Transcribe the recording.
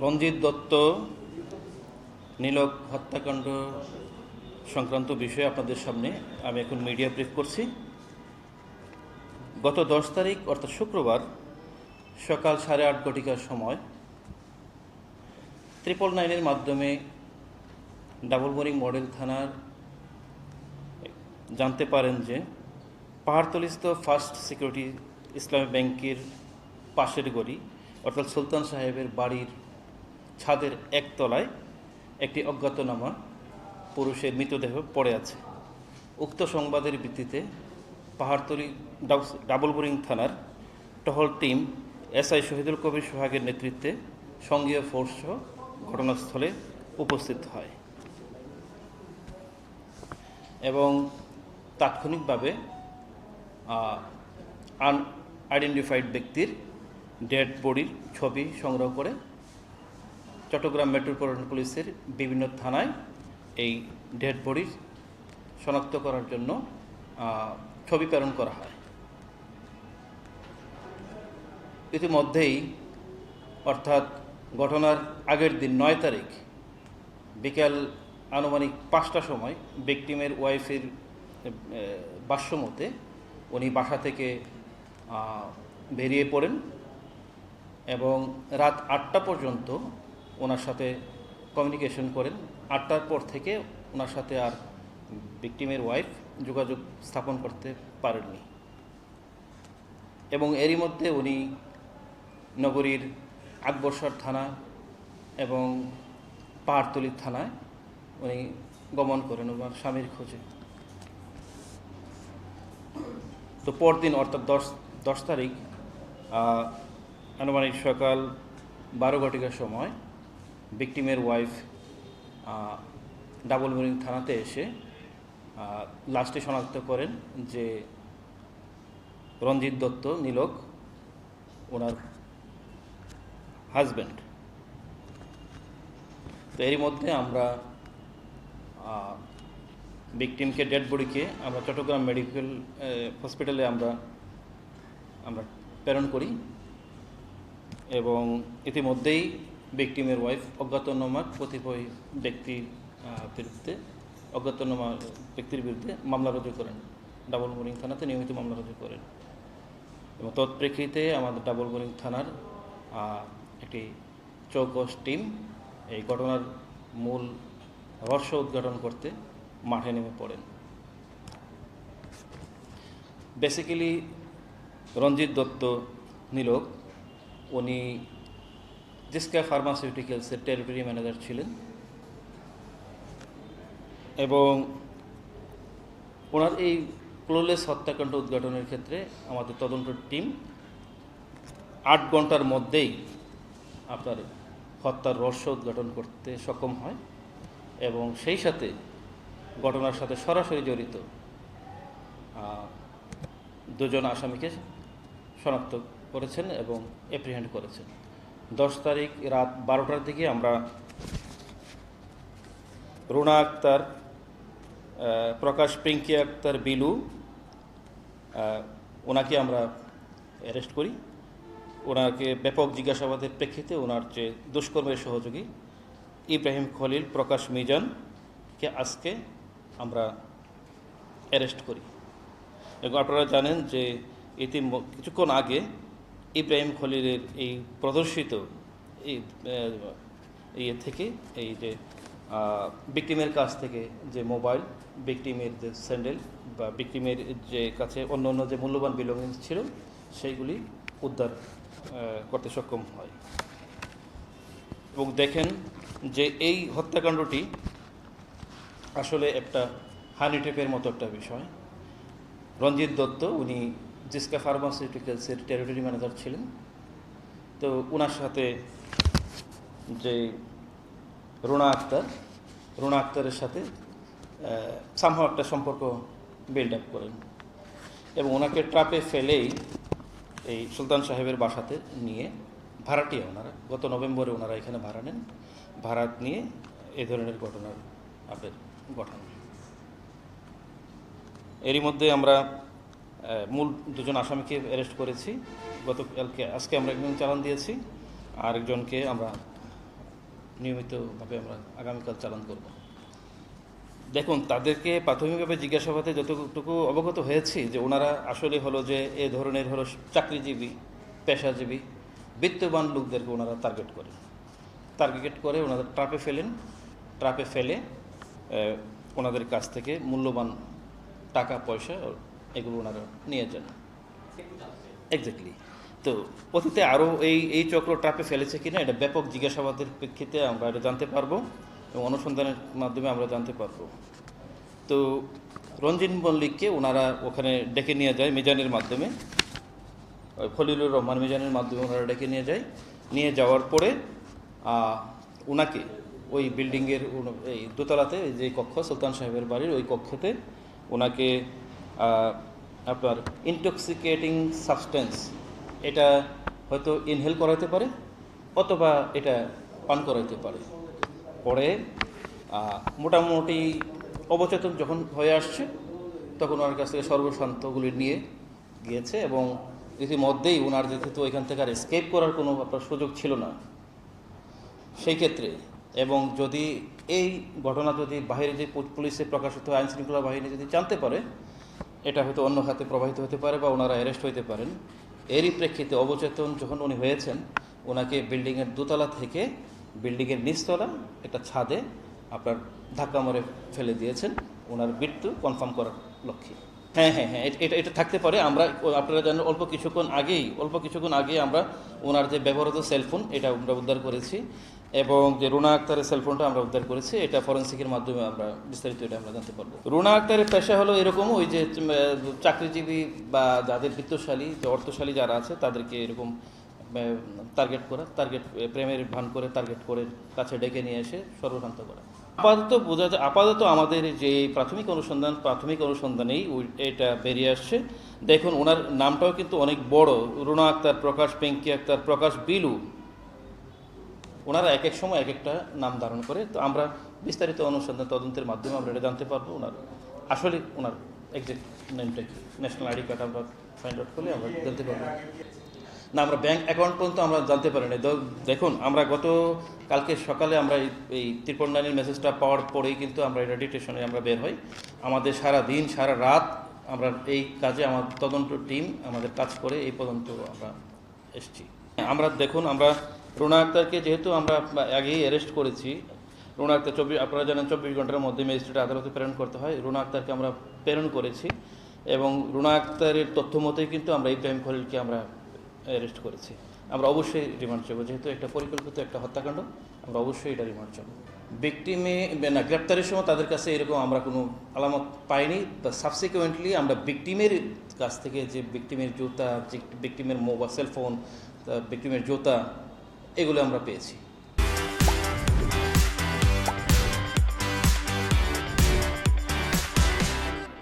রঞ্জিত দত্ত নীলক হত্যাকাণ্ড সংক্রান্ত বিষয়ে আপনাদের সামনে আমি এখন মিডিয়া ব্রিফ করছি। গত 10 তারিখ অর্থাৎ শুক্রবার সকাল 8:30 ঘটিকার সময় 999-এর মাধ্যমে ডাবলবোরিং মডেল থানার জানতে পারেন যে পাহাড়তলিস্থ ফার্স্ট সিকিউরিটি ইসলামী ব্যাংকের পাশের গলি অর্থাৎ সুলতান সাহেবের বাড়ির ছাদের একতলায় একটি অজ্ঞাতনামা পুরুষের মৃতদেহ পড়ে আছে। উক্ত সংবাদের ভিত্তিতে পাহাড়তলি ডাবলবোরিং থানার টহল টিম এসআই শহীদুল কবির সোহাগের নেতৃত্বে সঙ্গীয় ফোর্সসহ ঘটনাস্থলে উপস্থিত হয় এবং তাৎক্ষণিকভাবে আনআইডেন্টিফাইড ব্যক্তির ডেড বডির ছবি সংগ্রহ করে চট্টগ্রাম মেট্রোপলিটন পুলিশের বিভিন্ন থানায় এই ডেড বডি শনাক্ত করার জন্য ছবি প্রেরণ করা হয়। ইতিমধ্যেই অর্থাৎ ঘটনার আগের দিন 9 তারিখ বিকেল আনুমানিক 5টার সময় ভিকটিমের ওয়াইফের ভাষ্যমতে উনি বাসা থেকে বেরিয়ে পড়েন এবং রাত 8টা পর্যন্ত ওনার সাথে কমিউনিকেশন করেন। 8টার পর থেকে ওনার সাথে আর ভিকটিমের ওয়াইফ যোগাযোগ স্থাপন করতে পারেননি এবং এরই মধ্যে উনি নগরীর আকবরসর থানা এবং পাহাড়তলি থানায় উনি গমন করেন ওনার স্বামীর খোঁজে। তো পরদিন অর্থাৎ 10 তারিখ আনুমানিক সকাল 12 ঘটিকার সময় ভিকটিমের ওয়াইফ ডাবলবোরিং থানাতে এসে লাশটি শনাক্ত করেন যে রঞ্জিত দত্ত নীলক ওনার হাজব্যান্ড। তো এরই মধ্যে আমরা ভিকটিমকে ডেড বডিকে আমরা চট্টগ্রাম মেডিকেল হসপিটালে আমরা প্রেরণ করি এবং ইতিমধ্যেই ভিকটিমের ওয়াইফ অজ্ঞাতনামা কতিপয় ব্যক্তির বিরুদ্ধে মামলা রুজু করেন, ডাবলবোরিং থানাতে নিয়মিত মামলা রুজু করেন এবং তৎপ্রেক্ষিতে আমাদের ডাবলবোরিং থানার একটি চৌকস টিম এই ঘটনার মূল রহস্য উদ্ঘাটন করতে মাঠে নেমে পড়েন। বেসিক্যালি রঞ্জিত দত্ত নীলক উনি জিসকা ফার্মাসিউটিক্যালসের টেরিটরি ম্যানেজার ছিলেন এবং ওনার এই ক্লোলেস হত্যাকাণ্ড উদ্ঘাটনের ক্ষেত্রে আমাদের তদন্ত টিম 8 ঘন্টার মধ্যেই আপনার হত্যার রহস্য উদ্ঘাটন করতে সক্ষম হয় এবং সেই সাথে ঘটনার সাথে সরাসরি জড়িত 2 জন আসামিকে শনাক্ত করেছেন এবং অ্যাপ্রিহেন্ড করেছেন। 10 তারিখ রাত 12টার দিকে আমরা রুনা আক্তার, প্রকাশ পিঙ্কি আক্তার বিলু ওনাকে আমরা অ্যারেস্ট করি। ওনাকে ব্যাপক জিজ্ঞাসাবাদের প্রেক্ষিতে ওনার যে দুষ্কর্মের সহযোগী ইব্রাহিম খলিল, প্রকাশ মিজানকে আজকে আমরা অ্যারেস্ট করি এবং আপনারা জানেন যে কিছুক্ষণ আগে ইব্রাহিম খলিলের এই প্রদর্শিত থেকে এই যে ভিকটিমের কাছ থেকে যে মোবাইল, ভিকটিমের যে স্যান্ডেল বা ভিকটিমের যে কাছে অন্য যে মূল্যবান বিলঙ্গিংস ছিল সেইগুলি উদ্ধার করতে সক্ষম হয় এবং দেখেন যে এই হত্যাকাণ্ডটি আসলে একটা হানি ট্র্যাপের মতো একটা বিষয়। রঞ্জিত দত্ত উনি জিসকা ফার্মাসিউটিক্যালসের টেরিটরি ম্যানেজার ছিলেন। তো ওনার সাথে যে রুনা আক্তারের সাথে সামহাও একটা সম্পর্ক বিল্ড আপ করেন এবং ওনাকে ট্রাপে ফেলেই এই সুলতান সাহেবের বাসাতে নিয়ে ভাড়াটিয়া ওনারা গত নভেম্বরে ওনারা এখানে ভাড়া নেন। ভাড়া নিয়ে এই ধরনের ঘটনার ঘটান। এরই মধ্যে আমরা মূল 2 জন আসামিকে অ্যারেস্ট করেছি। আজকে আমরা একজন চালান দিয়েছি, আরেকজনকে আমরা নিয়মিতভাবে আমরা আগামীকাল চালান করব। দেখুন, তাদেরকে প্রাথমিকভাবে জিজ্ঞাসাবাদে যতটুকু অবগত হয়েছি যে ওনারা আসলে হলো যে এ ধরনের হলো চাকরিজীবী, পেশাজীবী, বিত্তবান লোকদেরকে ওনারা টার্গেট করে ওনাদের ট্রাপে ফেলে ওনাদের কাছ থেকে মূল্যবান টাকা পয়সা এগুলো ওনারা নিয়ে যান। এক্স্যাক্টলি। তো অতীতে আরও এই চক্র ট্রাপে ফেলেছে কিনা এটা ব্যাপক জিজ্ঞাসাবাদের প্রেক্ষিতে আমরা এটা জানতে পারবো এবং অনুসন্ধানের মাধ্যমে আমরা জানতে পারবো। তো রঞ্জিন মল্লিককে ওনারা ওখানে ডেকে নিয়ে যায় মিজানের মাধ্যমে, খলিলুর রহমান মিজানের মাধ্যমে ওনারা ডেকে নিয়ে যাওয়ার পরে ওনাকে ওই বিল্ডিংয়ের এই দোতলাতে যে কক্ষ সুলতান সাহেবের বাড়ির ওই কক্ষতে ওনাকে আপনার ইনটক্সিকেটিং সাবস্টেন্স এটা হয়তো ইনহেল করাইতে পারে অথবা এটা পান করাইতে পারে। পরে মোটামুটি অবচেতন যখন হয়ে আসছে তখন ওনার কাছ থেকে সর্বশান্তগুলি নিয়ে গিয়েছে এবং ইতিমধ্যেই ওনার যেহেতু এখান থেকে আর এসকেপ করার কোনো আপনার সুযোগ ছিল না সেই ক্ষেত্রে, এবং যদি এই ঘটনা যদি বাইরে যে পুলিশে প্রকাশিত আইনশৃঙ্খলা বাহিনী যদি জানতে পারে এটা হয়তো অন্য খাতে প্রবাহিত হতে পারে বা ওনারা অ্যারেস্ট হতে পারেন। এরই প্রেক্ষিতে অবচেতন যখন উনি হয়েছেন ওনাকে বিল্ডিংয়ের দোতলা থেকে বিল্ডিংয়ের নিচতলা একটা ছাদে আপনার ধাক্কা মারে ফেলে দিয়েছেন ওনার মৃত্যু কনফার্ম করার লক্ষ্যে। হ্যাঁ, এটা থাকতে পারে। আমরা আপনারা জানেন অল্প কিছুক্ষণ আগেই আমরা ওনার যে ব্যবহৃত সেলফোন এটা আমরা উদ্ধার করেছি এবং যে রুনা আক্তারের সেলফোনটা আমরা উদ্ধার করেছি, এটা ফরেন্সিকের মাধ্যমে আমরা বিস্তারিত এটা আমরা জানতে পারবো। রুনা আক্তারের পেশা হলো এরকম ওই যে চাকরিজীবী বা যাদের বিত্তশালী যে অর্থশালী যারা আছে তাদেরকে এরকম প্রেমের ভান করে টার্গেট করে কাছে ডেকে নিয়ে এসে সর্বশান্ত করা। আপাতত আমাদের যে প্রাথমিক অনুসন্ধানেই এটা বেরিয়ে আসছে। দেখুন, ওনার নামটাও কিন্তু অনেক বড়, রুনা আক্তার, প্রকাশ পিঙ্কি আক্তার, প্রকাশ বিলু, ওনারা এক এক সময় এক একটা নাম ধারণ করে। তো আমরা বিস্তারিত অনুসন্ধান তদন্তের মাধ্যমে আমরা এটা জানতে পারবো ওনার এক্সাক্ট নেমটা কি। ন্যাশনাল আইডি কার্ড আমরা ফাইন্ড আউট করলে আমরা জানতে পারবো না। আমরা ব্যাংক অ্যাকাউন্ট পর্যন্ত আমরা জানতে পারিনি। দেখুন, আমরা কালকে সকালে আমরা এই 399 মেসেজটা পাওয়ার পরেই কিন্তু আমরা এটা ডিটেকশনে আমরা বের হই। আমাদের সারা দিন সারা রাত আমরা এই কাজে আমার তদন্ত টিম আমাদের কাজ করে এই পর্যন্ত আমরা এসেছি। আমরা রুনা আক্তারকে যেহেতু আমরা আগেই অ্যারেস্ট করেছি, রুনা আক্তার আপনারা জানেন 24 ঘন্টার মধ্যে ম্যাজিস্ট্রেট আদালতে প্রেরণ করতে হয়। রুনা আক্তারকে আমরা প্রেরণ করেছি এবং রুনা আক্তারের তথ্য মতোই কিন্তু আমরা ইব্রাহিম খলিলকে আমরা অ্যারেস্ট করেছি। আমরা অবশ্যই রিমান্ড চাইব, যেহেতু একটা পরিকল্পিত একটা হত্যাকাণ্ড, আমরা অবশ্যই এটা রিমান্ড চাইব। গ্রেপ্তারের সময় তাদের কাছে এরকম আমরা কোনো আলামত পাইনি। সাবসিকুয়েন্টলি আমরা ভিকটিমের কাছ থেকে যে ভিকটিমের জুতা, ভিকটিমের মোবাইল, সেলফোন, ভিকটিমের জুতা এগুলো আমরা পেয়েছি।